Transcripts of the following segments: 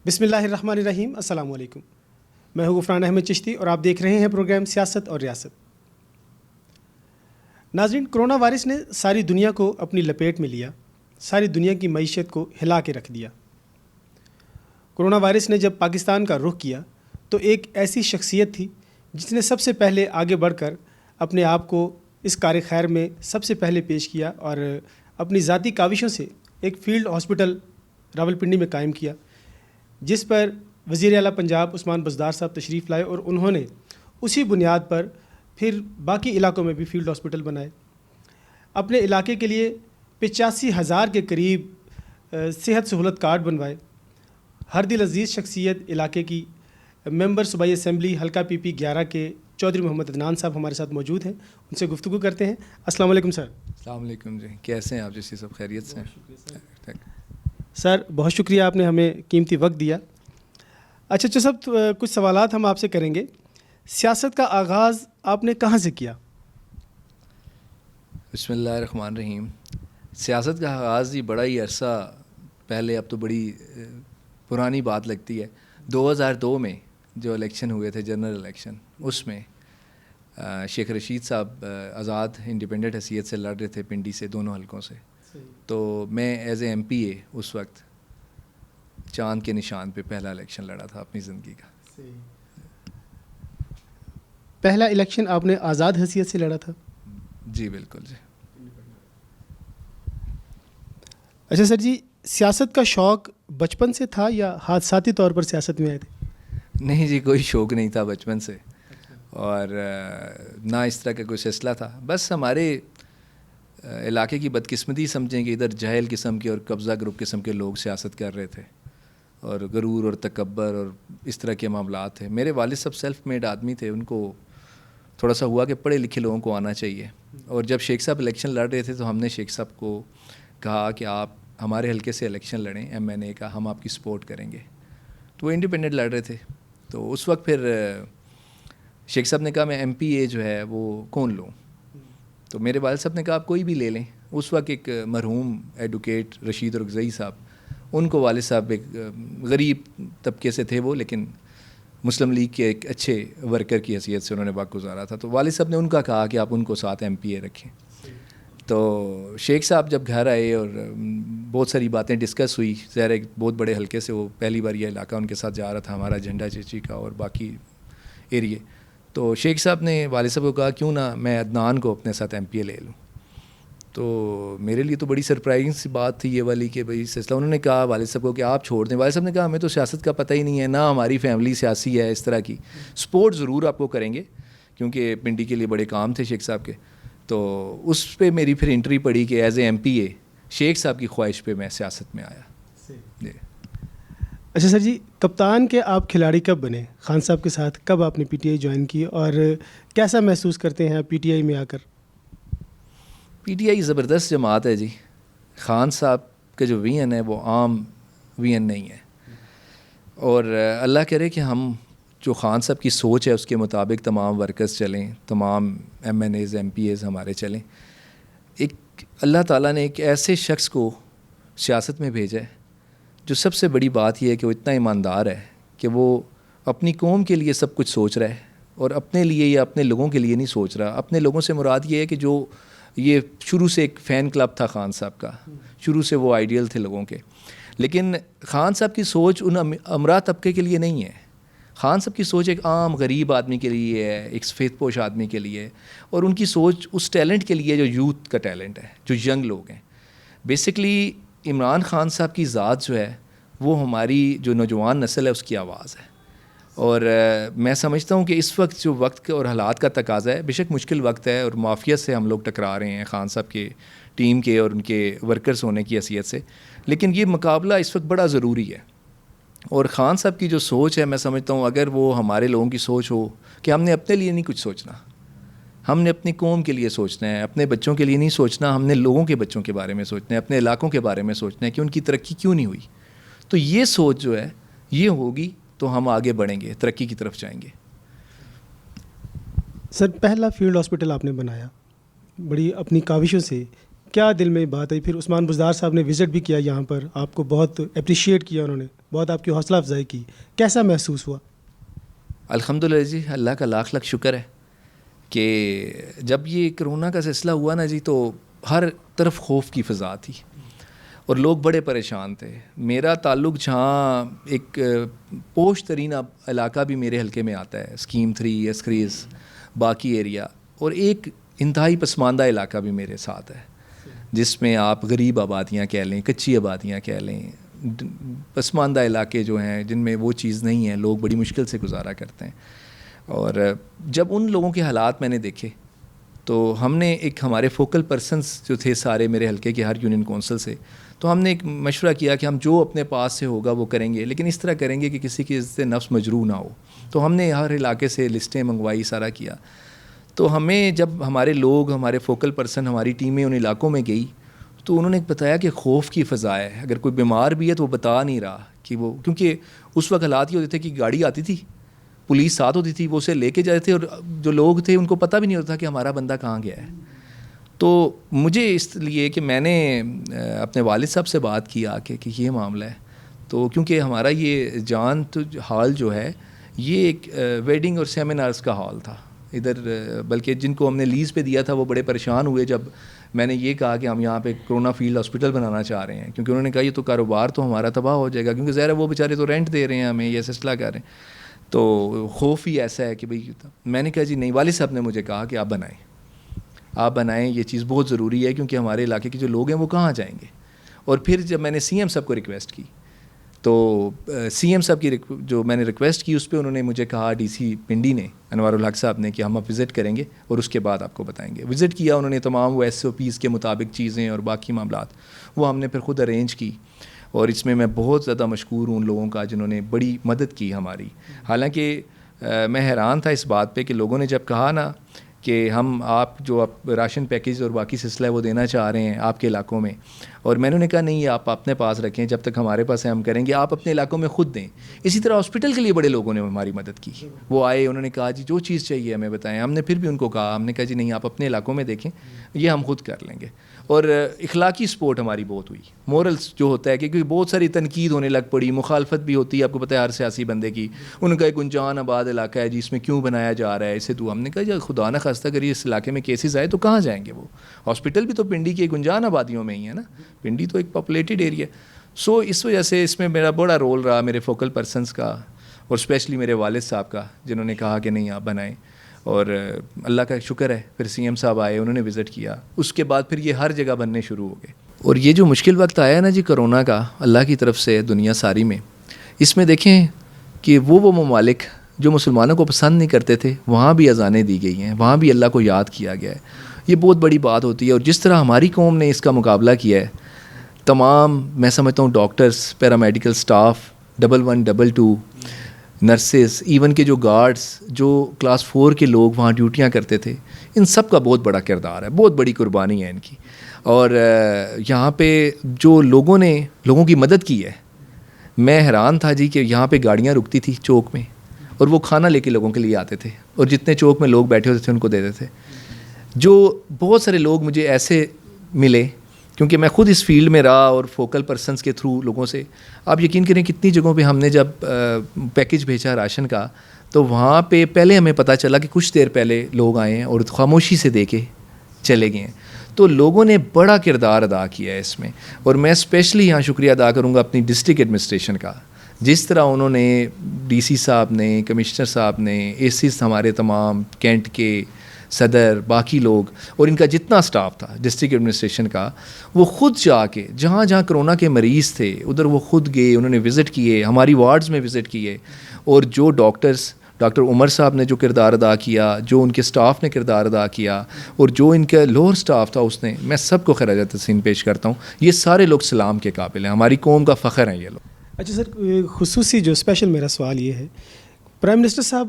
بسم اللہ الرحمن الرحیم. السلام علیکم. میں ہوں غفران احمد چشتی اور آپ دیکھ رہے ہیں پروگرام سیاست اور ریاست. ناظرین، کرونا وائرس نے ساری دنیا کو اپنی لپیٹ میں لیا، ساری دنیا کی معیشت کو ہلا کے رکھ دیا. کرونا وائرس نے جب پاکستان کا رخ کیا تو ایک ایسی شخصیت تھی جس نے سب سے پہلے آگے بڑھ کر اپنے آپ کو اس کار خیر میں سب سے پہلے پیش کیا اور اپنی ذاتی کاوشوں سے ایک فیلڈ ہاسپٹل راولپنڈی میں قائم کیا، جس پر وزیر اعلیٰ پنجاب عثمان بزدار صاحب تشریف لائے اور انہوں نے اسی بنیاد پر پھر باقی علاقوں میں بھی فیلڈ ہاسپٹل بنائے. اپنے علاقے کے لیے 85,000 کے قریب صحت سہولت کارڈ بنوائے. ہر دل عزیز شخصیت علاقے کی ممبر صوبائی اسمبلی حلقہ پی پی 11 کے چودھری محمد عدنان صاحب ہمارے ساتھ موجود ہیں. ان سے گفتگو کرتے ہیں. السلام علیکم سر. السلام علیکم جی، کیسے ہیں آپ؟ جیسے سب خیریت سے ہیں؟ سر بہت شکریہ، آپ نے ہمیں قیمتی وقت دیا. اچھا سب کچھ سوالات ہم آپ سے کریں گے. سیاست کا آغاز آپ نے کہاں سے کیا؟ بسم اللہ الرحمن الرحیم. سیاست کا آغاز ہی بڑا ہی عرصہ پہلے، اب تو بڑی پرانی بات لگتی ہے. 2002 میں جو الیکشن ہوئے تھے، جنرل الیکشن، اس میں شیخ رشید صاحب آزاد انڈیپینڈنٹ حیثیت سے لڑ رہے تھے پنڈی سے، دونوں حلقوں سے. تو میں ایز اے ایم پی اے اس وقت چاند کے نشان پہ پہلا الیکشن لڑا تھا اپنی زندگی کا. پہلا الیکشن آپ نے آزاد حیثیت سے لڑا تھا؟ جی بالکل جی. اچھا سر جی، سیاست کا شوق بچپن سے تھا یا حادثاتی طور پر سیاست میں آئے تھے؟ نہیں جی، کوئی شوق نہیں تھا بچپن سے، اور نہ اس طرح کا کوئی سلسلہ تھا. بس ہمارے علاقے کی بدقسمتی سمجھیں کہ ادھر جاہل قسم کے اور قبضہ گروپ قسم کے لوگ سیاست کر رہے تھے، اور غرور اور تکبر اور اس طرح کے معاملات تھے. میرے والد صاحب سیلف میڈ آدمی تھے، ان کو تھوڑا سا ہوا کہ پڑھے لکھے لوگوں کو آنا چاہیے. اور جب شیخ صاحب الیکشن لڑ رہے تھے تو ہم نے شیخ صاحب کو کہا کہ آپ ہمارے حلقے سے الیکشن لڑیں ایم این اے کا، ہم آپ کی سپورٹ کریں گے. تو وہ انڈیپینڈنٹ لڑ رہے تھے. تو اس وقت پھر شیخ صاحب نے کہا میں ایم پی اے جو ہے وہ کون لوں؟ تو میرے والد صاحب نے کہا آپ کوئی بھی لے لیں. اس وقت ایک مرحوم ایڈوکیٹ رشید رغزئی صاحب، ان کو والد صاحب ایک غریب طبقے سے تھے وہ، لیکن مسلم لیگ کے ایک اچھے ورکر کی حیثیت سے انہوں نے وقت گزارا تھا. تو والد صاحب نے ان کا کہا کہ آپ ان کو ساتھ ایم پی اے رکھیں. تو شیخ صاحب جب گھر آئے اور بہت ساری باتیں ڈسکس ہوئی، ظاہر ایک بہت بڑے حلقے سے وہ پہلی بار یہ علاقہ ان کے ساتھ جا رہا تھا، ہمارا جھنڈا چیچی کا اور باقی ایریے. تو شیخ صاحب نے والد صاحب کو کہا کیوں نہ میں عدنان کو اپنے ساتھ ایم پی اے لے لوں. تو میرے لیے تو بڑی سرپرائزنگ سی بات تھی یہ والی کہ بھائی سلسلہ. انہوں نے کہا والد صاحب کو کہ آپ چھوڑ دیں. والد صاحب نے کہا ہمیں تو سیاست کا پتہ ہی نہیں ہے، نہ ہماری فیملی سیاسی ہے اس طرح کی. سپورٹ ضرور آپ کو کریں گے کیونکہ پنڈی کے لیے بڑے کام تھے شیخ صاحب کے. تو اس پہ میری پھر انٹری پڑی کہ ایز اے ایم پی اے شیخ صاحب کی خواہش پہ میں سیاست میں آیا. جی. اچھا سر جی، کپتان کے آپ کھلاڑی کب بنے؟ خان صاحب کے ساتھ کب آپ نے پی ٹی آئی جوائن کی اور کیسا محسوس کرتے ہیں پی ٹی آئی میں آ کر؟ پی ٹی آئی زبردست جماعت ہے جی. خان صاحب کا جو وین ہے وہ عام وین نہیں ہے، اور اللہ کرے کہ ہم جو خان صاحب کی سوچ ہے اس کے مطابق تمام ورکرز چلیں، تمام MNAs MPAs ہمارے چلیں. ایک اللہ تعالیٰ نے ایک ایسے شخص کو سیاست میں بھیجا ہے جو سب سے بڑی بات یہ ہے کہ وہ اتنا ایماندار ہے کہ وہ اپنی قوم کے لیے سب کچھ سوچ رہا ہے، اور اپنے لیے یا اپنے لوگوں کے لیے نہیں سوچ رہا. اپنے لوگوں سے مراد یہ ہے کہ جو یہ شروع سے ایک فین کلب تھا خان صاحب کا، شروع سے وہ آئیڈیل تھے لوگوں کے. لیکن خان صاحب کی سوچ ان امراء طبقے کے لیے نہیں ہے. خان صاحب کی سوچ ایک عام غریب آدمی کے لیے ہے، ایک سفید پوش آدمی کے لیے، اور ان کی سوچ اس ٹیلنٹ کے لیے جو یوتھ کا ٹیلنٹ ہے، جو ینگ لوگ ہیں. بیسکلی عمران خان صاحب کی ذات جو ہے وہ ہماری جو نوجوان نسل ہے اس کی آواز ہے. اور میں سمجھتا ہوں کہ اس وقت جو وقت اور حالات کا تقاضا ہے، بے شک مشکل وقت ہے اور معافیت سے ہم لوگ ٹکرا رہے ہیں خان صاحب کے ٹیم کے اور ان کے ورکرز ہونے کی حیثیت سے، لیکن یہ مقابلہ اس وقت بڑا ضروری ہے. اور خان صاحب کی جو سوچ ہے، میں سمجھتا ہوں اگر وہ ہمارے لوگوں کی سوچ ہو کہ ہم نے اپنے لیے نہیں کچھ سوچنا، ہم نے اپنی قوم کے لیے سوچنا ہے، اپنے بچوں کے لیے نہیں سوچنا، ہم نے لوگوں کے بچوں کے بارے میں سوچنا ہے، اپنے علاقوں کے بارے میں سوچنا ہے کہ ان کی ترقی کیوں نہیں ہوئی. تو یہ سوچ جو ہے یہ ہوگی تو ہم آگے بڑھیں گے، ترقی کی طرف جائیں گے. سر پہلا فیلڈ ہاسپٹل آپ نے بنایا بڑی اپنی کاوشوں سے، کیا دل میں بات آئی؟ پھر عثمان بزدار صاحب نے وزٹ بھی کیا یہاں پر، آپ کو بہت اپریشیٹ کیا انہوں نے، بہت آپ کی حوصلہ افزائی کی، کیسا محسوس ہوا؟ الحمدللہ جی، اللہ کا لاکھ لاکھ شکر ہے کہ جب یہ کرونا کا سلسلہ ہوا نا جی، تو ہر طرف خوف کی فضا تھی اور لوگ بڑے پریشان تھے. میرا تعلق جہاں ایک پوش ترین علاقہ بھی میرے حلقے میں آتا ہے، اسکیم 3 اسکریز باقی ایریا، اور ایک انتہائی پسماندہ علاقہ بھی میرے ساتھ ہے جس میں آپ غریب آبادیاں کہہ لیں، کچی آبادیاں کہہ لیں، پسماندہ علاقے جو ہیں جن میں وہ چیز نہیں ہے، لوگ بڑی مشکل سے گزارا کرتے ہیں. اور جب ان لوگوں کے حالات میں نے دیکھے تو ہم نے ایک ہمارے فوکل پرسنس جو تھے سارے میرے حلقے کے ہر یونین کونسل سے، تو ہم نے ایک مشورہ کیا کہ ہم جو اپنے پاس سے ہوگا وہ کریں گے، لیکن اس طرح کریں گے کہ کسی کی عزت نفس مجروح نہ ہو. تو ہم نے ہر علاقے سے لسٹیں منگوائی، سارا کیا. تو ہمیں جب ہمارے لوگ، ہمارے فوکل پرسن، ہماری ٹیمیں ان علاقوں میں گئی تو انہوں نے بتایا کہ خوف کی فضا ہے. اگر کوئی بیمار بھی ہے تو وہ بتا نہیں رہا کہ وہ، کیونکہ اس وقت حالات یہ ہوتے تھے کہ گاڑی آتی تھی، پولیس ساتھ ہوتی تھی، وہ اسے لے کے جاتے تھے، اور جو لوگ تھے ان کو پتہ بھی نہیں ہوتا کہ ہمارا بندہ کہاں گیا ہے. تو مجھے اس لیے کہ میں نے اپنے والد صاحب سے بات کی آ کے کہ یہ معاملہ ہے، تو کیونکہ ہمارا یہ جان تو ہال جو ہے یہ ایک ویڈنگ اور سیمینارز کا ہال تھا ادھر، بلکہ جن کو ہم نے لیز پہ دیا تھا وہ بڑے پریشان ہوئے جب میں نے یہ کہا کہ ہم یہاں پہ کرونا فیلڈ ہاسپٹل بنانا چاہ رہے ہیں، کیونکہ انہوں نے کہا یہ تو کاروبار تو ہمارا تباہ ہو جائے گا، کیونکہ ظاہر ہے وہ بیچارے تو رینٹ دے رہے ہیں ہمیں، یہ سلسلہ کر رہے ہیں. تو خوف ہی ایسا ہے کہ بھئی، میں نے کہا جی نہیں، والد صاحب نے مجھے کہا کہ آپ بنائیں، یہ چیز بہت ضروری ہے، کیونکہ ہمارے علاقے کے جو لوگ ہیں وہ کہاں جائیں گے. اور پھر جب میں نے سی ایم صاحب کو ریکویسٹ کی تو سی ایم صاحب کی جو میں نے ریکویسٹ کی اس پہ انہوں نے مجھے کہا، ڈی سی پنڈی نے، انوار الحق صاحب نے، کہ ہم اب وزٹ کریں گے اور اس کے بعد آپ کو بتائیں گے. وزٹ کیا انہوں نے، تمام وہ SOPs کے مطابق چیزیں اور باقی معاملات وہ ہم نے پھر خود ارینج کی، اور اس میں بہت زیادہ مشکور ہوں ان لوگوں کا جنہوں نے بڑی مدد کی ہماری. حالانکہ میں حیران تھا اس بات پہ کہ لوگوں نے جب کہا نا کہ ہم آپ جو راشن پیکیج اور باقی سلسلہ ہے وہ دینا چاہ رہے ہیں آپ کے علاقوں میں، اور میں نے کہا نہیں، آپ اپنے پاس رکھیں، جب تک ہمارے پاس ہے ہم کریں گے، آپ اپنے علاقوں میں خود دیں. اسی طرح ہاسپٹل کے لیے بڑے لوگوں نے ہماری مدد کی، وہ آئے، انہوں نے کہا جی جو چیز چاہیے ہمیں بتائیں. ہم نے پھر بھی ان کو کہا، ہم نے کہا جی نہیں، آپ اپنے علاقوں میں دیکھیں، یہ ہم خود کر لیں گے. اور اخلاقی سپورٹ ہماری بہت ہوئی، مورلس جو ہوتا ہے، کیونکہ بہت ساری تنقید ہونے لگ پڑی، مخالفت بھی ہوتی ہے، آپ کو پتہ ہے ہر سیاسی بندے کی. ان کا ایک گنجان آباد علاقہ ہے جی، اس میں کیوں بنایا جا رہا ہے اسے؟ تو ہم نے کہا جی خدا نہ خواستہ اگر اس علاقے میں کیسز آئے تو کہاں جائیں گے وہ؟ ہاسپٹل بھی تو پنڈی کی گنجان آبادیوں میں ہی ہے نا، پنڈی تو ایک پاپولیٹڈ ایریا. سو اس وجہ سے اس میں میرا بڑا رول رہا میرے فوکل پرسنس کا، اور اسپیشلی میرے والد صاحب کا، جنہوں نے کہا کہ نہیں آپ بنائیں. اور اللہ کا شکر ہے پھر سی ایم صاحب آئے، انہوں نے وزٹ کیا، اس کے بعد پھر یہ ہر جگہ بننے شروع ہو گئے. اور یہ جو مشکل وقت آیا نا جی کرونا کا، اللہ کی طرف سے دنیا ساری میں، اس میں دیکھیں کہ وہ ممالک جو مسلمانوں کو پسند نہیں کرتے تھے وہاں بھی اذانیں دی گئی ہیں، وہاں بھی اللہ کو یاد کیا گیا ہے. یہ بہت بڑی بات ہوتی ہے. اور جس طرح ہماری قوم نے اس کا مقابلہ کیا ہے، تمام میں سمجھتا ہوں doctors, paramedical staff, 11 22 nurses, even کہ جو گارڈز، جو کلاس 4 کے لوگ وہاں ڈیوٹیاں کرتے تھے، ان سب کا بہت بڑا کردار ہے، بہت بڑی قربانی ہے ان کی. اور یہاں پہ جو لوگوں کی مدد کی ہے، میں حیران تھا جی کہ یہاں پہ گاڑیاں رکتی تھی چوک میں، اور وہ کھانا لے کے لوگوں کے لیے آتے تھے، اور جتنے چوک میں لوگ بیٹھے ہوتے تھے ان کو دیتے تھے. جو بہت سارے لوگ مجھے ایسے ملے، کیونکہ میں خود اس فیلڈ میں رہا اور فوکل پرسنس کے تھرو لوگوں سے، آپ یقین کریں کتنی جگہوں پہ ہم نے جب پیکیج بھیجا راشن کا، تو وہاں پہ پہلے ہمیں پتہ چلا کہ کچھ دیر پہلے لوگ آئے ہیں اور خاموشی سے دے کے چلے گئے ہیں. تو لوگوں نے بڑا کردار ادا کیا ہے اس میں. اور میں اسپیشلی یہاں شکریہ ادا کروں گا اپنی ڈسٹرکٹ ایڈمنسٹریشن کا، جس طرح انہوں نے، ڈی سی صاحب نے، کمشنر صاحب نے، ایسیز ہمارے تمام کینٹ کے صدر، باقی لوگ، اور ان کا جتنا سٹاف تھا ڈسٹرکٹ ایڈمنسٹریشن کا، وہ خود جا کے جہاں جہاں کرونا کے مریض تھے ادھر وہ خود گئے، انہوں نے وزٹ کیے، ہماری وارڈز میں وزٹ کیے. اور جو ڈاکٹر عمر صاحب نے جو کردار ادا کیا، جو ان کے سٹاف نے کردار ادا کیا، اور جو ان کا لوور سٹاف تھا میں سب کو خراج تحسین پیش کرتا ہوں. یہ سارے لوگ سلام کے قابل ہیں، ہماری قوم کا فخر ہیں یہ لوگ. اچھا سر، خصوصی جو اسپیشل میرا سوال یہ ہے، پرائم منسٹر صاحب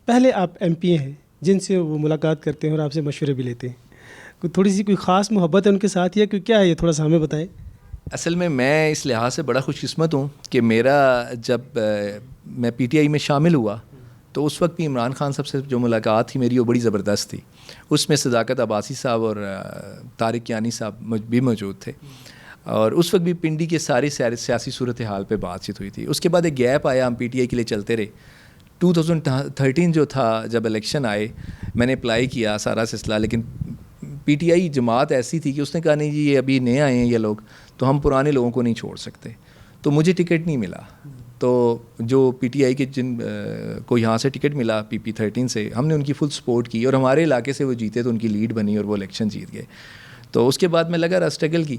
پہلے آپ MP ہیں جن سے وہ ملاقات کرتے ہیں اور آپ سے مشورے بھی لیتے ہیں، کوئی تھوڑی سی کوئی خاص محبت ہے ان کے ساتھ، یا کوئی کیا ہے یہ تھوڑا سا ہمیں بتائیں. اصل میں اس لحاظ سے بڑا خوش قسمت ہوں کہ جب میں PTI میں شامل ہوا تو اس وقت بھی عمران خان صاحب سے جو ملاقات تھی میری وہ بڑی زبردست تھی. اس میں صداقت عباسی صاحب اور طارق کیانی صاحب بھی موجود تھے، اور اس وقت بھی پنڈی کے ساری سیاسی صورتحال پہ بات چیت ہوئی تھی. اس کے بعد ایک گیپ آیا، ہم پی ٹی آئی کے لیے چلتے رہے. 2013 جو تھا جب الیکشن آئے میں نے اپلائی کیا سارا سلسلہ، لیکن پی ٹی آئی جماعت ایسی تھی کہ اس نے کہا نہیں جی یہ ابھی نئے آئے ہیں یہ لوگ، تو ہم پرانے لوگوں کو نہیں چھوڑ سکتے. تو مجھے ٹکٹ نہیں ملا. تو جو پی ٹی آئی کے جن کو یہاں سے ٹکٹ ملا پی 13 سے، ہم نے ان کی فل سپورٹ کی، اور ہمارے علاقے سے وہ جیتے تو ان کی لیڈ بنی اور وہ الیکشن جیت گئے. تو اس کے بعد میں لگا رہا اسٹرگل کی.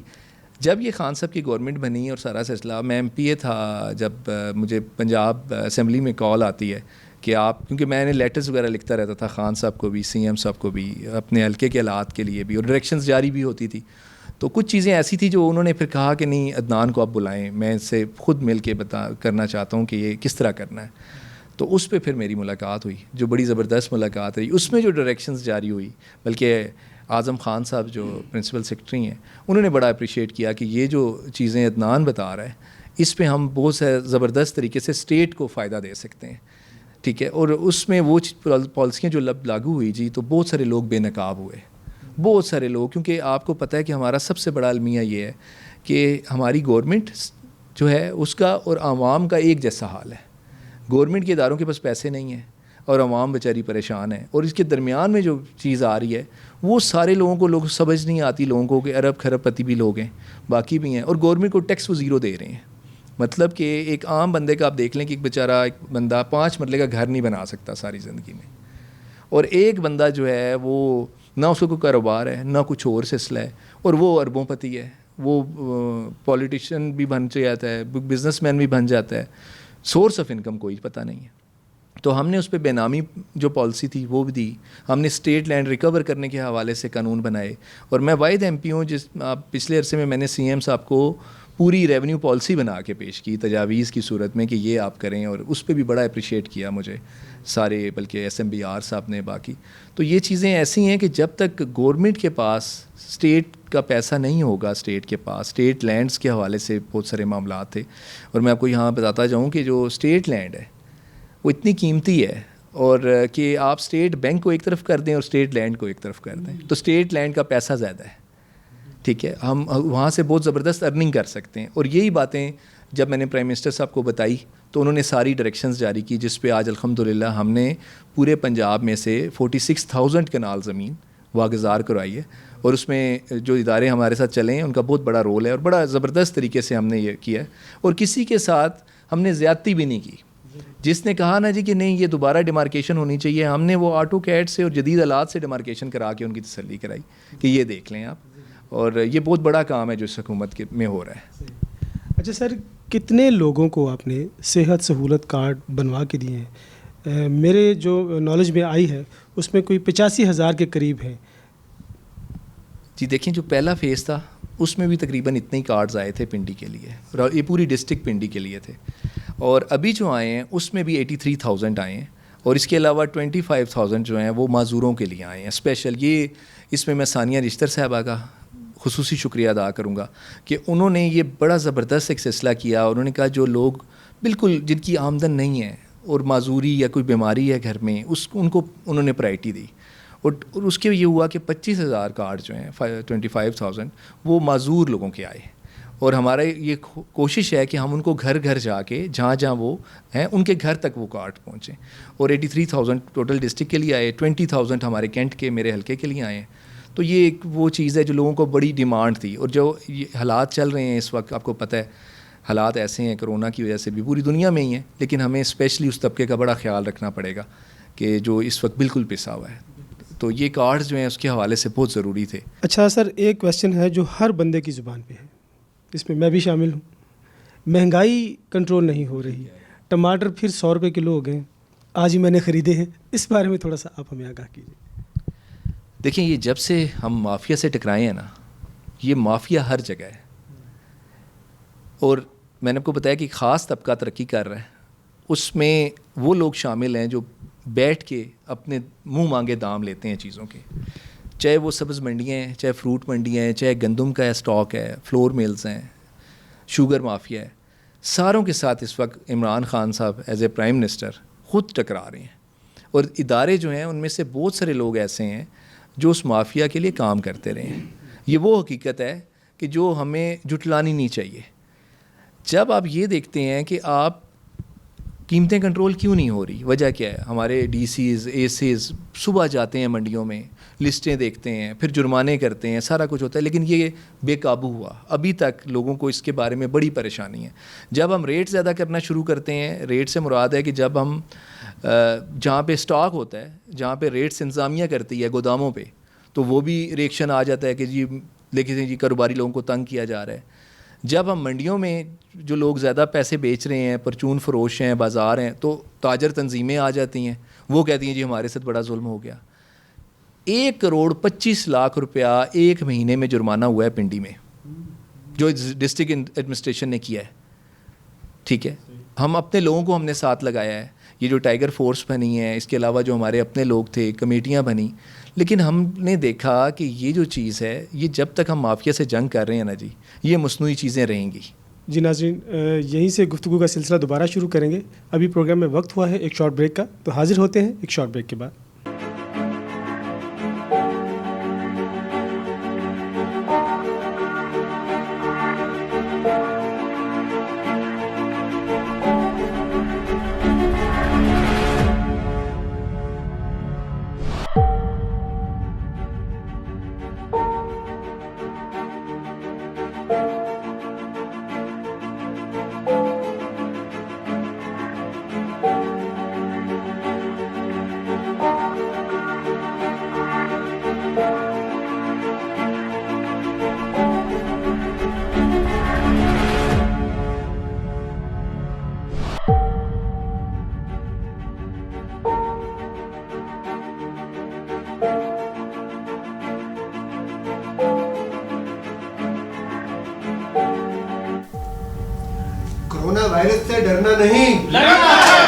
جب یہ خان صاحب کی گورنمنٹ بنی اور سارا سلسلہ، میں ایم پی اے تھا جب مجھے پنجاب اسمبلی میں کال آتی ہے کہ آپ، کیونکہ میں نے لیٹرز وغیرہ لکھتا رہتا تھا خان صاحب کو بھی، سی ایم صاحب کو بھی، اپنے حلقے کے حالات کے لیے بھی، اور ڈائریکشنز جاری بھی ہوتی تھی. تو کچھ چیزیں ایسی تھیں جو انہوں نے پھر کہا کہ نہیں عدنان کو آپ بلائیں، میں اس سے خود مل کے کرنا چاہتا ہوں کہ یہ کس طرح کرنا ہے. تو اس پہ پھر میری ملاقات ہوئی جو بڑی زبردست ملاقات رہی. اس میں جو ڈائریکشنز جاری ہوئی، بلکہ اعظم خان صاحب جو پرنسپل سیکرٹری ہیں انہوں نے بڑا اپریشیٹ کیا کہ یہ جو چیزیں عدنان بتا رہا ہے اس پہ ہم بہت سے زبردست طریقے سے اسٹیٹ کو فائدہ دے سکتے ہیں. ٹھیک ہے. اور اس میں وہ پالیسیاں جو لاگو ہوئی جی، تو بہت سارے لوگ بے نقاب ہوئے، بہت سارے لوگ. کیونکہ آپ کو پتہ ہے کہ ہمارا سب سے بڑا المیہ یہ ہے کہ ہماری گورنمنٹ جو ہے اس کا اور عوام کا ایک جیسا حال ہے. گورنمنٹ کے اداروں کے پاس پیسے نہیں ہیں اور عوام بیچاری پریشان ہے، اور اس کے درمیان میں جو چیز آ رہی ہے وہ سارے لوگوں کو لوگ سمجھ نہیں آتی، لوگوں کو کہ ارب کھرب پتی بھی لوگ ہیں، باقی بھی ہیں، اور گورنمنٹ کو ٹیکس وہ زیرو دے رہے ہیں. مطلب کہ ایک عام بندے کا آپ دیکھ لیں کہ ایک بیچارہ ایک بندہ 5 مرلے کا گھر نہیں بنا سکتا ساری زندگی میں، اور ایک بندہ جو ہے وہ نہ اس کو کوئی کاروبار ہے نہ کچھ اور سلسلہ ہے، اور وہ اربوں پتی ہے، وہ پولیٹیشین بھی بن جاتا ہے، بزنس مین بھی بن جاتا ہے، سورس آف انکم کوئی پتہ نہیں ہے. تو ہم نے اس پہ بے نامی جو پالیسی تھی وہ بھی دی. ہم نے اسٹیٹ لینڈ ریکور کرنے کے حوالے سے قانون بنائے، اور میں واحد ایم پی ہوں جس پچھلے عرصے میں نے سی ایم صاحب کو پوری ریونیو پالیسی بنا کے پیش کی تجاویز کی صورت میں کہ یہ آپ کریں، اور اس پہ بھی بڑا اپریشیٹ کیا مجھے سارے، بلکہ ایس ایم بی آر صاحب نے باقی. تو یہ چیزیں ایسی ہیں کہ جب تک گورنمنٹ کے پاس اسٹیٹ کا پیسہ نہیں ہوگا، اسٹیٹ کے پاس اسٹیٹ لینڈز کے حوالے سے بہت سارے معاملات تھے. اور میں آپ کو یہاں بتاتا جاؤں کہ جو اسٹیٹ لینڈ ہے وہ اتنی قیمتی ہے، اور کہ آپ اسٹیٹ بینک کو ایک طرف کر دیں اور اسٹیٹ لینڈ کو ایک طرف کر دیں تو اسٹیٹ لینڈ کا پیسہ زیادہ ہے. ٹھیک ہے. ہم وہاں سے بہت زبردست ارننگ کر سکتے ہیں. اور یہی باتیں جب میں نے پرائم منسٹر صاحب کو بتائی تو انہوں نے ساری ڈائریکشنز جاری کی، جس پہ آج الحمدللہ ہم نے پورے پنجاب میں سے 46,000 کنال زمین واگزار کروائی ہے. اور اس میں جو ادارے ہمارے ساتھ چلے ہیں ان کا بہت بڑا رول ہے، اور بڑا زبردست طریقے سے ہم نے یہ کیا ہے. اور کسی کے ساتھ ہم نے زیادتی بھی نہیں کی. جس نے کہا نا جی کہ نہیں یہ دوبارہ ڈیمارکیشن ہونی چاہیے، ہم نے وہ آٹو کیڈ سے اور جدید آلات سے ڈیمارکیشن کرا کے ان کی تسلی کرائی کہ یہ دیکھ لیں آپ. اور یہ بہت بڑا کام ہے جو اس حکومت میں ہو رہا ہے. اچھا سر، کتنے لوگوں کو آپ نے صحت سہولت کارڈ بنوا کے دیے ہیں؟ میرے جو نالج میں آئی ہے اس میں کوئی 85,000 کے قریب ہیں. جی دیکھیں، جو پہلا فیز تھا اس میں بھی تقریباً اتنے ہی کارڈز آئے تھے پنڈی کے لیے، اور یہ پوری ڈسٹرکٹ پنڈی کے لیے تھے. اور ابھی جو آئے ہیں اس میں بھی 83,000 آئے ہیں، اور اس کے علاوہ 25,000 جو ہیں وہ معذوروں کے لیے آئے ہیں اسپیشل. یہ اس میں میں ثانیہ رشتر صاحبہ کا خصوصی شکریہ ادا کروں گا کہ انہوں نے یہ بڑا زبردست ایک سلسلہ کیا. انہوں نے کہا جو لوگ بالکل جن کی آمدن نہیں ہے اور معذوری یا کوئی بیماری ہے گھر میں، ان کو انہوں نے پرائرٹی دی. اور اس کے یہ ہوا کہ 25,000 کارڈ جو ہیں 25,000 وہ معذور لوگوں کے آئے. اور ہمارا یہ کوشش ہے کہ ہم ان کو گھر گھر جا کے جہاں جہاں وہ ہیں ان کے گھر تک وہ کارڈ پہنچیں. اور 83,000 ٹوٹل ڈسٹرکٹ کے لیے آئے، 20,000 ہمارے کینٹ کے میرے حلقے کے لیے آئے ہیں. تو یہ ایک وہ چیز ہے جو لوگوں کو بڑی ڈیمانڈ تھی. اور جو یہ حالات چل رہے ہیں اس وقت، آپ کو پتہ ہے حالات ایسے ہیں کرونا کی وجہ سے بھی پوری دنیا میں ہی ہیں، لیکن ہمیں اسپیشلی اس طبقے کا بڑا خیال رکھنا پڑے گا کہ جو اس وقت بالکل پسا ہوا ہے. تو یہ کارڈز جو ہیں اس کے حوالے سے بہت ضروری تھے. اچھا سر، ایک کویسچن ہے جو ہر بندے کی زبان پہ ہے، اس میں بھی شامل ہوں. مہنگائی کنٹرول نہیں ہو رہی، ٹماٹر پھر 100 روپے کلو ہو گئے، آج ہی میں نے خریدے ہیں. اس بارے میں تھوڑا سا آپ ہمیں آگاہ کیجیے. دیکھیں، یہ جب سے ہم مافیا سے ٹکرائے ہیں نا، یہ مافیا ہر جگہ ہے. اور میں نے آپ کو بتایا کہ خاص طبقہ ترقی کر رہا ہے. اس میں وہ لوگ شامل ہیں جو بیٹھ کے اپنے منہ مانگے دام لیتے ہیں چیزوں کے، چاہے وہ سبز منڈیاں ہیں، چاہے فروٹ منڈیاں ہیں، چاہے گندم کا اسٹاک ہے، فلور میلز ہیں، شوگر مافیا ہے. ساروں کے ساتھ اس وقت عمران خان صاحب ایز اے پرائم منسٹر خود ٹکرا رہے ہیں. اور ادارے جو ہیں ان میں سے بہت سارے لوگ ایسے ہیں جو اس مافیا کے لیے کام کرتے رہے ہیں. یہ وہ حقیقت ہے کہ جو ہمیں جھٹلانی نہیں چاہیے. جب آپ یہ دیکھتے ہیں کہ آپ قیمتیں کنٹرول کیوں نہیں ہو رہی, وجہ کیا ہے؟ ہمارے ڈی سیز اے سیز صبح جاتے ہیں منڈیوں میں, لسٹیں دیکھتے ہیں, پھر جرمانے کرتے ہیں, سارا کچھ ہوتا ہے, لیکن یہ بے قابو ہوا. ابھی تک لوگوں کو اس کے بارے میں بڑی پریشانی ہے. جب ہم ریٹ زیادہ کرنا شروع کرتے ہیں, ریٹ سے مراد ہے کہ جب ہم جہاں پہ اسٹاک ہوتا ہے, جہاں پہ ریٹس انتظامیہ کرتی ہے گوداموں پہ, تو وہ بھی ریئیکشن آ جاتا ہے کہ جی لیکن جی کاروباری لوگوں کو تنگ کیا جا رہا ہے. جب ہم منڈیوں میں جو لوگ زیادہ پیسے بیچ رہے ہیں, پرچون فروش ہیں, بازار ہیں, تو تاجر تنظیمیں آ جاتی ہیں, وہ کہتی ہیں جی ہمارے ساتھ بڑا ظلم ہو گیا. 1,25,00,000 روپیہ ایک مہینے میں جرمانہ ہوا ہے پنڈی میں, جو ڈسٹرکٹ ایڈمنسٹریشن نے کیا ہے. ٹھیک ہے, ہم اپنے لوگوں کو ہم نے ساتھ لگایا ہے. یہ جو ٹائیگر فورس بنی ہے, اس کے علاوہ جو ہمارے اپنے لوگ تھے, کمیٹیاں بنی, لیکن ہم نے دیکھا کہ یہ جو چیز ہے, یہ جب تک ہم مافیا سے جنگ کر رہے ہیں نا جی, یہ مصنوعی چیزیں رہیں گی. جی ناظرین, یہیں سے گفتگو کا سلسلہ دوبارہ شروع کریں گے. ابھی پروگرام میں وقت ہوا ہے ایک شارٹ بریک کا, تو حاضر ہوتے ہیں ایک شارٹ بریک کے بعد. کورونا وائرس سے ڈرنا نہیں, لڑنا ہے.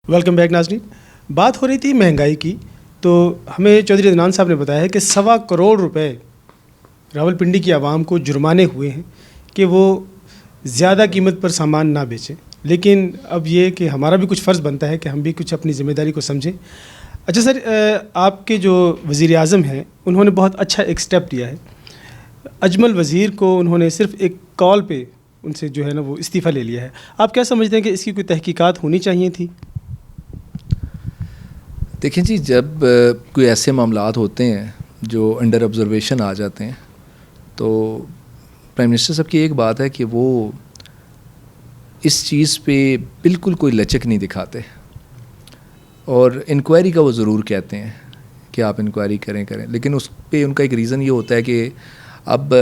ویلکم بیک ناظرین. بات ہو رہی تھی مہنگائی کی, تو ہمیں چودھری عدنان صاحب نے بتایا ہے کہ 1.25 کروڑ روپے راولپنڈی کی عوام کو جرمانے ہوئے ہیں کہ وہ زیادہ قیمت پر سامان نہ بیچیں. لیکن اب یہ کہ ہمارا بھی کچھ فرض بنتا ہے کہ ہم بھی کچھ اپنی ذمہ داری کو سمجھیں. اچھا سر, آپ کے جو وزیر اعظم ہیں انہوں نے بہت اچھا ایک سٹیپ لیا ہے. اجمل وزیر کو انہوں نے صرف ایک کال پہ ان سے جو ہے نا وہ استعفیٰ لے لیا ہے. آپ کیا سمجھتے ہیں کہ اس کی کوئی تحقیقات ہونی چاہیے تھی؟ دیکھیں جی, جب کوئی ایسے معاملات ہوتے ہیں جو انڈر آبزرویشن آ جاتے ہیں, تو پرائم منسٹر صاحب کی ایک بات ہے کہ وہ اس چیز پہ بالکل کوئی لچک نہیں دکھاتے, اور انکوائری کا وہ ضرور کہتے ہیں کہ آپ انکوائری کریں, لیکن اس پہ ان کا ایک ریزن یہ ہوتا ہے کہ اب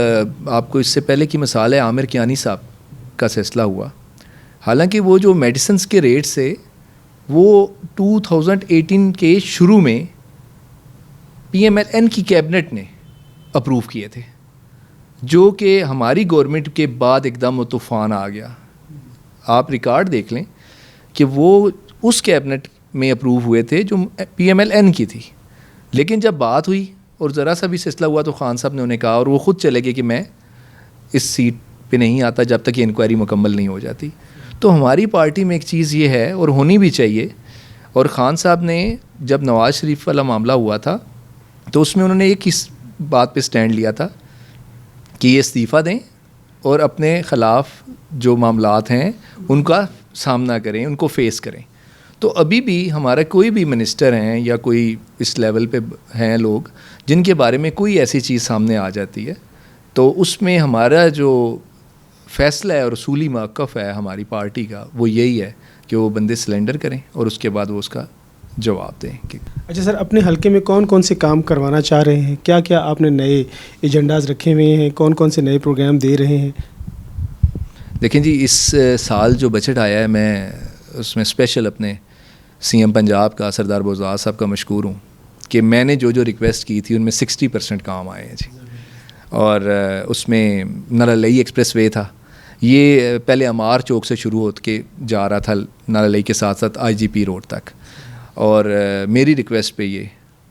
آپ کو اس سے پہلے کی مثال ہے عامر کیانی صاحب کا سلسلہ ہوا. حالانکہ وہ جو میڈیسنس کے ریٹ سے وہ 2018 کے شروع میں PMLN کی کیبنٹ نے اپروو کیے تھے, جو کہ ہماری گورنمنٹ کے بعد ایک دم وہ طوفان آ گیا. آپ ریکارڈ دیکھ لیں کہ وہ اس کیبنٹ میں اپروو ہوئے تھے جو PMLN کی تھی. لیکن جب بات ہوئی اور ذرا سا بھی سلسلہ ہوا تو خان صاحب نے انہیں کہا, اور وہ خود چلے گئے کہ میں اس سیٹ پہ نہیں آتا جب تک یہ انکوائری مکمل نہیں ہو جاتی. تو ہماری پارٹی میں ایک چیز یہ ہے, اور ہونی بھی چاہیے, اور خان صاحب نے جب نواز شریف والا معاملہ ہوا تھا تو اس میں انہوں نے ایک اس بات پہ سٹینڈ لیا تھا کہ یہ استعفیٰ دیں اور اپنے خلاف جو معاملات ہیں ان کا سامنا کریں, ان کو فیس کریں. تو ابھی بھی ہمارا کوئی بھی منسٹر ہیں یا کوئی اس لیول پہ ہیں لوگ جن کے بارے میں کوئی ایسی چیز سامنے آ جاتی ہے, تو اس میں ہمارا جو فیصلہ ہے اور اصولی موقف ہے ہماری پارٹی کا وہ یہی ہے کہ وہ بندے سلنڈر کریں اور اس کے بعد وہ اس کا جواب دیں. اچھا سر, اپنے حلقے میں کون کون سے کام کروانا چاہ رہے ہیں؟ کیا کیا آپ نے نئے ایجنڈاز رکھے ہوئے ہیں؟ کون کون سے نئے پروگرام دے رہے ہیں؟ دیکھیں جی, اس سال جو بجٹ آیا ہے میں اس میں اسپیشل اپنے CM پنجاب کا سردار بوزاد صاحب کا مشکور ہوں کہ میں نے جو ریکویسٹ کی تھی ان میں 60% کام آئے ہیں جی. اور اس میں نالالئی ایکسپریس وے تھا, یہ پہلے امار چوک سے شروع ہو کے جا رہا تھا نالالئی کے ساتھ ساتھ IGP روڈ تک, اور میری ریکویسٹ پہ یہ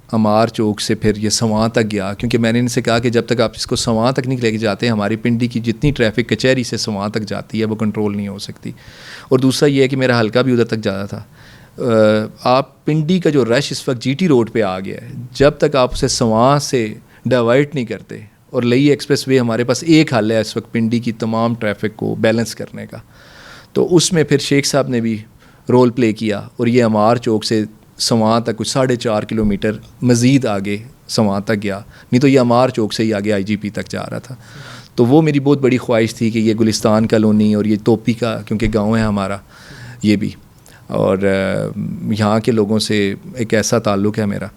امار چوک سے پھر یہ سواں تک گیا, کیونکہ میں نے ان سے کہا کہ جب تک آپ اس کو سواں تک نہیں لے کے جاتے, ہماری پنڈی کی جتنی ٹریفک کچہری سے سواں تک جاتی ہے وہ کنٹرول نہیں ہو سکتی. اور دوسرا یہ ہے کہ میرا حلقہ بھی ادھر تک جاتا تھا. آپ پنڈی کا جو رش اس وقت جی ٹی روڈ پہ آ گیا ہے, جب تک آپ اسے سواں سے ڈائیورٹ نہیں کرتے, اور لئی ایکسپریس وے ہمارے پاس ایک حل ہے اس وقت پنڈی کی تمام ٹریفک کو بیلنس کرنے کا, تو اس میں پھر شیخ صاحب نے بھی رول پلے کیا, اور یہ امار چوک سے سواں تک کچھ 4.5 کلومیٹر مزید آگے سواں تک گیا, نہیں تو یہ امار چوک سے ہی آگے آئی جی پی تک جا رہا تھا. تو وہ میری بہت بڑی خواہش تھی کہ یہ گلستان کالونی اور یہ توپی کا کیونکہ گاؤں ہے ہمارا یہ بھی, اور یہاں کے لوگوں سے ایک ایسا تعلق ہے میرا,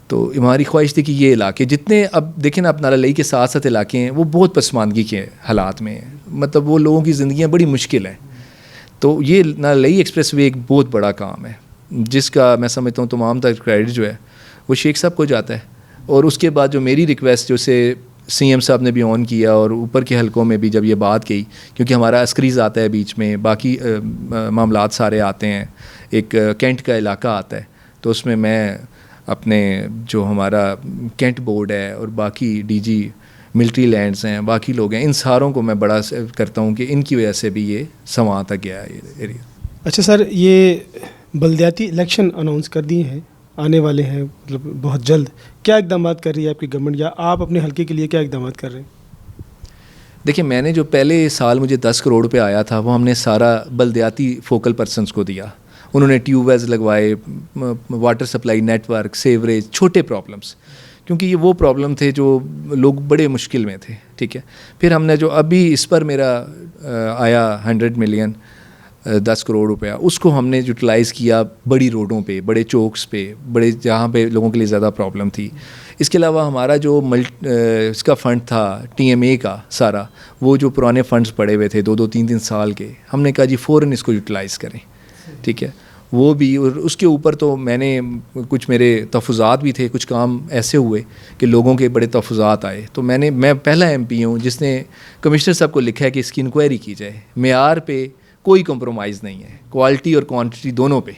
تو ہماری خواہش تھی کہ یہ علاقے جتنے, اب دیکھیں نا آپ نالہ لئی کے ساتھ ساتھ علاقے ہیں وہ بہت پسماندگی کے حالات میں ہیں, مطلب وہ لوگوں کی زندگیاں بڑی مشکل ہیں. تو یہ نالہ لئی ایکسپریس وے ایک بہت بڑا کام ہے جس کا میں سمجھتا ہوں تمام تر کریڈٹ جو ہے وہ شیخ صاحب کو جاتا ہے. اور اس کے بعد جو میری ریکویسٹ جو سے سی ایم صاحب نے بھی آن کیا, اور اوپر کے حلقوں میں بھی جب یہ بات کی, کیونکہ ہمارا عسکریز آتا ہے بیچ میں, باقی معاملات سارے آتے ہیں, ایک کینٹ کا علاقہ آتا ہے, تو اس میں اپنے جو ہمارا کینٹ بورڈ ہے اور باقی ڈی جی ملٹری لینڈز ہیں, باقی لوگ ہیں, ان ساروں کو میں بڑا کرتا ہوں کہ ان کی وجہ سے بھی یہ سواں تک گیا ہے یہ ایریا. اچھا سر, یہ بلدیاتی الیکشن اناؤنس کر دیے ہیں, آنے والے ہیں مطلب بہت جلد, کیا اقدامات کر رہی ہے آپ کی گورنمنٹ, یا آپ اپنے حلقے کے لیے کیا اقدامات کر رہے ہیں؟ دیکھیں میں نے جو پہلے سال مجھے 10 کروڑ روپے آیا تھا وہ ہم نے سارا بلدیاتی فوکل پرسنس کو دیا. انہوں نے ٹیوب ویلز لگوائے, water supply network, sewerage, چھوٹے پرابلمس, کیونکہ یہ وہ پرابلم تھے جو لوگ بڑے مشکل میں تھے. ٹھیک ہے, پھر ہم نے جو ابھی اس پر میرا آیا 100 ملین 10 کروڑ روپیہ, اس کو ہم نے یوٹیلائز کیا بڑی روڈوں پہ, بڑے چوکس پہ, بڑے جہاں پہ لوگوں کے لیے زیادہ پرابلم تھی. اس کے علاوہ ہمارا جو اس کا فنڈ تھا ٹی ایم اے کا سارا, وہ جو پرانے فنڈز پڑے ہوئے تھے 2-3 سال کے, ہم نے کہا جی فوراً اس کو یوٹیلائز کریں. ٹھیک ہے, وہ بھی, اور اس کے اوپر تو میں نے کچھ میرے تحفظات بھی تھے, کچھ کام ایسے ہوئے کہ لوگوں کے بڑے تحفظات آئے, تو میں پہلا ایم پی ہوں جس نے کمشنر صاحب کو لکھا ہے کہ اس کی انکوائری کی جائے. معیار پہ کوئی کمپرومائز نہیں ہے, کوالٹی اور کوانٹٹی دونوں پہ.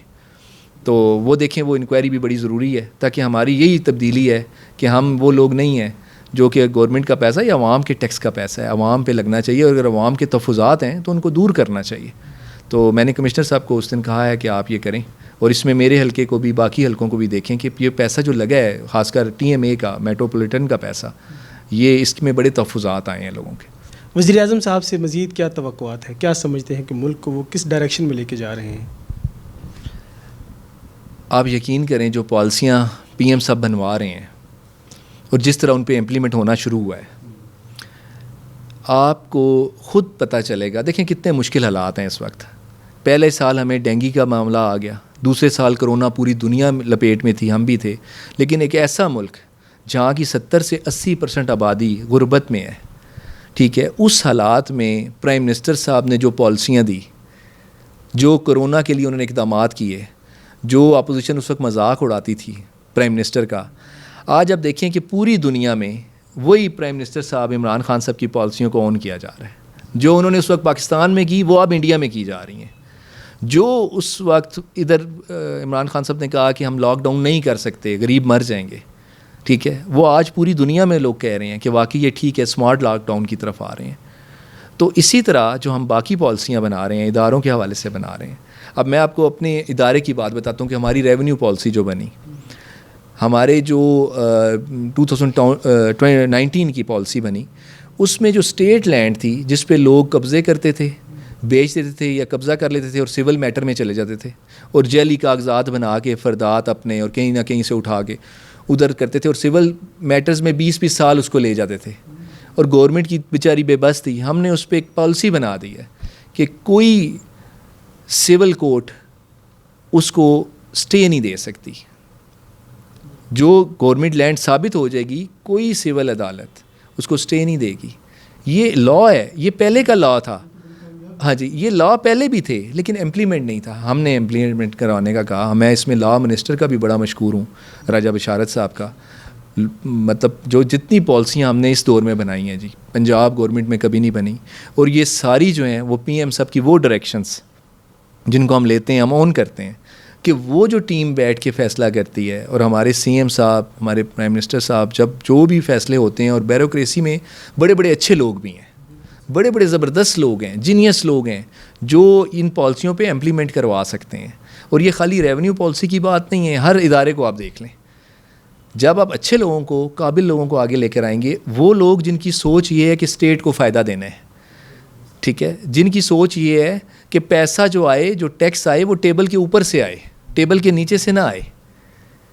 تو وہ دیکھیں, وہ انکوائری بھی بڑی ضروری ہے, تاکہ ہماری یہی تبدیلی ہے کہ ہم وہ لوگ نہیں ہیں جو کہ گورنمنٹ کا پیسہ یا عوام کے ٹیکس کا پیسہ ہے, عوام پہ لگنا چاہیے, اور اگر عوام کے تحفظات ہیں تو ان کو دور کرنا چاہیے. تو میں نے کمشنر صاحب کو اس دن کہا ہے کہ آپ یہ کریں, اور اس میں میرے حلقے کو بھی باقی حلقوں کو بھی دیکھیں کہ یہ پیسہ جو لگا ہے, خاص کر ٹی ایم اے کا, میٹروپولیٹن کا پیسہ, یہ اس میں بڑے تحفظات آئے ہیں لوگوں کے. وزیر اعظم صاحب سے مزید کیا توقعات ہیں, کیا سمجھتے ہیں کہ ملک کو وہ کس ڈائریکشن میں لے کے جا رہے ہیں؟ آپ یقین کریں جو پالیسیاں پی ایم صاحب بنوا رہے ہیں اور جس طرح ان پہ امپلیمنٹ ہونا شروع ہوا ہے, آپ کو خود پتہ چلے گا. دیکھیں کتنے مشکل حالات ہیں اس وقت. پہلے سال ہمیں ڈینگی کا معاملہ آ گیا, دوسرے سال کرونا پوری دنیا لپیٹ میں تھی, ہم بھی تھے, لیکن ایک ایسا ملک جہاں کی 70 سے 80% آبادی غربت میں ہے. ٹھیک ہے, اس حالات میں پرائم منسٹر صاحب نے جو پالیسیاں دی, جو کرونا کے لیے انہوں نے اقدامات کیے, جو اپوزیشن اس وقت مذاق اڑاتی تھی پرائم منسٹر کا, آج اب دیکھیں کہ پوری دنیا میں وہی پرائم منسٹر صاحب عمران خان صاحب کی پالیسیوں کو آن کیا جا رہا ہے. جو انہوں نے اس وقت پاکستان میں کی وہ اب انڈیا میں کی جا رہی ہیں. جو اس وقت ادھر عمران خان صاحب نے کہا کہ ہم لاک ڈاؤن نہیں کر سکتے, غریب مر جائیں گے, ٹھیک ہے, وہ آج پوری دنیا میں لوگ کہہ رہے ہیں کہ واقعی یہ ٹھیک ہے, اسمارٹ لاک ڈاؤن کی طرف آ رہے ہیں. تو اسی طرح جو ہم باقی پالیسیاں بنا رہے ہیں اداروں کے حوالے سے بنا رہے ہیں. اب میں آپ کو اپنے ادارے کی بات بتاتا ہوں کہ ہماری ریونیو پالیسی جو بنی, ہمارے جو 2019 کی پالیسی بنی, اس میں جو اسٹیٹ لینڈ تھی جس پہ لوگ قبضے کرتے تھے, بیچ دیتے تھے یا قبضہ کر لیتے تھے اور سول میٹر میں چلے جاتے تھے, اور جعلی کاغذات بنا کے فردات اپنے اور کہیں نہ کہیں سے اٹھا کے ادھر کرتے تھے, اور سول میٹرز میں 20-20 سال اس کو لے جاتے تھے, اور گورنمنٹ کی بیچاری بے بس تھی. ہم نے اس پہ ایک پالیسی بنا دی ہے کہ کوئی سول کورٹ اس کو سٹے نہیں دے سکتی. جو گورنمنٹ لینڈ ثابت ہو جائے گی کوئی سول عدالت اس کو سٹے نہیں دے گی. یہ لا ہے, یہ پہلے کا لا تھا. ہاں جی, یہ لا پہلے بھی تھے لیکن امپلیمنٹ نہیں تھا. ہم نے امپلیمنٹ کروانے کا کہا. میں اس میں لا منسٹر کا بھی بڑا مشکور ہوں, راجہ بشارت صاحب کا. مطلب جو جتنی پالیسیاں ہم نے اس دور میں بنائی ہیں جی, پنجاب گورنمنٹ میں کبھی نہیں بنی. اور یہ ساری جو ہیں وہ پی ایم صاحب کی وہ ڈائریکشنز جن کو ہم لیتے ہیں, ہم اون کرتے ہیں. کہ وہ جو ٹیم بیٹھ کے فیصلہ کرتی ہے، اور ہمارے سی ایم صاحب، ہمارے پرائم منسٹر صاحب جب جو بھی فیصلے ہوتے ہیں، اور بیوروکریسی میں بڑے بڑے اچھے لوگ بھی ہیں، بڑے بڑے زبردست لوگ ہیں، جینیس لوگ ہیں جو ان پالیسیوں پہ امپلیمنٹ کروا سکتے ہیں. اور یہ خالی ریونیو پالیسی کی بات نہیں ہے، ہر ادارے کو آپ دیکھ لیں. جب آپ اچھے لوگوں کو، قابل لوگوں کو آگے لے کر آئیں گے، وہ لوگ جن کی سوچ یہ ہے کہ اسٹیٹ کو فائدہ دینا ہے، ٹھیک ہے، جن کی سوچ یہ ہے کہ پیسہ جو آئے، جو ٹیکس آئے، وہ ٹیبل کے اوپر سے آئے، ٹیبل کے نیچے سے نہ آئے،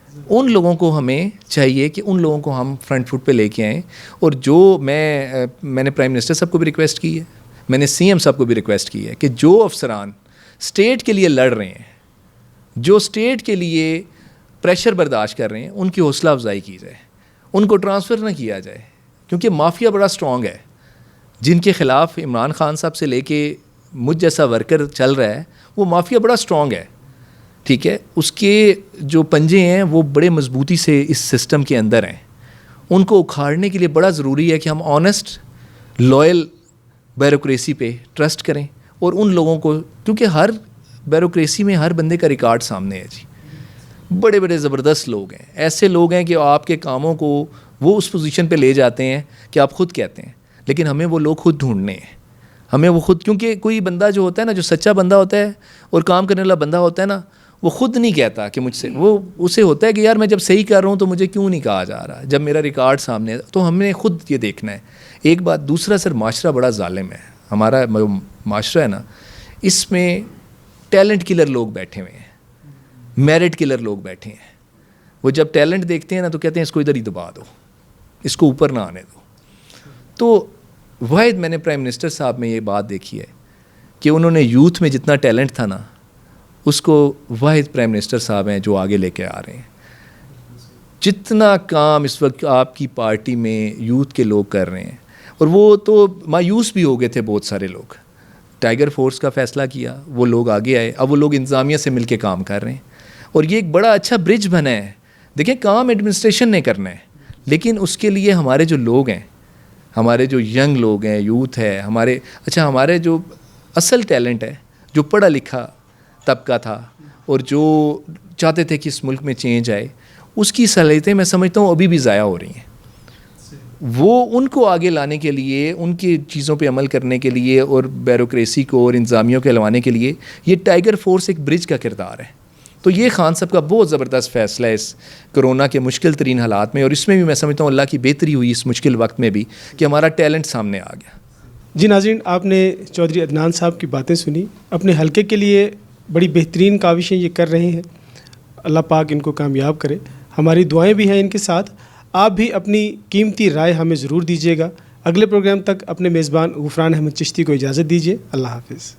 ان لوگوں کو ہمیں چاہیے کہ ان لوگوں کو ہم فرنٹ فٹ پہ لے کے آئیں. اور جو میں نے پرائم منسٹر صاحب کو بھی ریکویسٹ کی ہے، میں نے سی ایم صاحب کو بھی ریکویسٹ کی ہے کہ جو افسران اسٹیٹ کے لیے لڑ رہے ہیں، جو اسٹیٹ کے لیے پریشر برداشت کر رہے ہیں، ان کی حوصلہ افزائی کی جائے، ان کو ٹرانسفر نہ کیا جائے، کیونکہ مافیا بڑا اسٹرانگ ہے. جن کے خلاف عمران خان صاحب سے لے کے مجھ جیسا ورکر چل رہا ہے، وہ مافیا بڑا اسٹرانگ ہے، ٹھیک ہے. اس کے جو پنجے ہیں وہ بڑے مضبوطی سے اس سسٹم کے اندر ہیں. ان کو اکھاڑنے کے لیے بڑا ضروری ہے کہ ہم آنیسٹ، لائل بیوروکریسی پہ ٹرسٹ کریں، اور ان لوگوں کو، کیونکہ ہر بیوروکریسی میں ہر بندے کا ریکارڈ سامنے ہے جی. بڑے بڑے زبردست لوگ ہیں، ایسے لوگ ہیں کہ آپ کے کاموں کو وہ اس پوزیشن پہ لے جاتے ہیں کہ آپ خود کہتے ہیں، لیکن ہمیں وہ لوگ خود ڈھونڈنے ہیں، ہمیں وہ خود. کیونکہ کوئی بندہ جو ہوتا ہے نا، جو سچا بندہ ہوتا ہے اور کام کرنے والا بندہ ہوتا ہے نا، وہ خود نہیں کہتا کہ مجھ سے، وہ اسے ہوتا ہے کہ یار میں جب صحیح کر رہا ہوں تو مجھے کیوں نہیں کہا جا رہا، جب میرا ریکارڈ سامنے ہے. تو ہم نے خود یہ دیکھنا ہے. ایک بات. دوسرا سر، معاشرہ بڑا ظالم ہے. ہمارا معاشرہ ہے نا، اس میں ٹیلنٹ کلر لوگ بیٹھے ہوئے ہیں، میرٹ کلر لوگ بیٹھے ہیں. وہ جب ٹیلنٹ دیکھتے ہیں نا تو کہتے ہیں اس کو ادھر ہی دبا دو، اس کو اوپر نہ آنے دو. تو واحد میں نے پرائم منسٹر صاحب میں یہ بات دیکھی ہے کہ انہوں نے یوتھ میں جتنا ٹیلنٹ تھا نا، اس کو واحد پرائم منسٹر صاحب ہیں جو آگے لے کے آ رہے ہیں. جتنا کام اس وقت آپ کی پارٹی میں یوتھ کے لوگ کر رہے ہیں، اور وہ تو مایوس بھی ہو گئے تھے بہت سارے لوگ. ٹائیگر فورس کا فیصلہ کیا، وہ لوگ آگے آئے، اب وہ لوگ انتظامیہ سے مل کے کام کر رہے ہیں، اور یہ ایک بڑا اچھا برج بنا ہے. دیکھیں، کام ایڈمنسٹریشن نے کرنا ہے، لیکن اس کے لیے ہمارے جو لوگ ہیں، ہمارے جو ینگ لوگ ہیں، یوتھ ہے ہمارے جو اصل ٹیلنٹ ہے، جو پڑھا لکھا طبقہ تھا اور جو چاہتے تھے کہ اس ملک میں چینج آئے، اس کی صلاحیتیں میں سمجھتا ہوں ابھی بھی ضائع ہو رہی ہیں. وہ ان کو آگے لانے کے لیے، ان کی چیزوں پہ عمل کرنے کے لیے، اور بیوروکریسی کو اور انتظامیوں کے ہلوانے کے لیے یہ ٹائیگر فورس ایک برج کا کردار ہے. تو یہ خان صاحب کا بہت زبردست فیصلہ ہے اس کرونا کے مشکل ترین حالات میں، اور اس میں بھی میں سمجھتا ہوں اللہ کی بہتری ہوئی اس مشکل وقت میں بھی کہ ہمارا ٹیلنٹ سامنے آ گیا. جی ناظرین، آپ نے چودھری عدنان صاحب کی باتیں سنی. اپنے حلقے کے لیے بڑی بہترین کاوشیں یہ کر رہے ہیں. اللہ پاک ان کو کامیاب کرے. ہماری دعائیں بھی ہیں ان کے ساتھ. آپ بھی اپنی قیمتی رائے ہمیں ضرور دیجیے گا. اگلے پروگرام تک اپنے میزبان غفران احمد چشتی کو اجازت دیجیے. اللہ حافظ.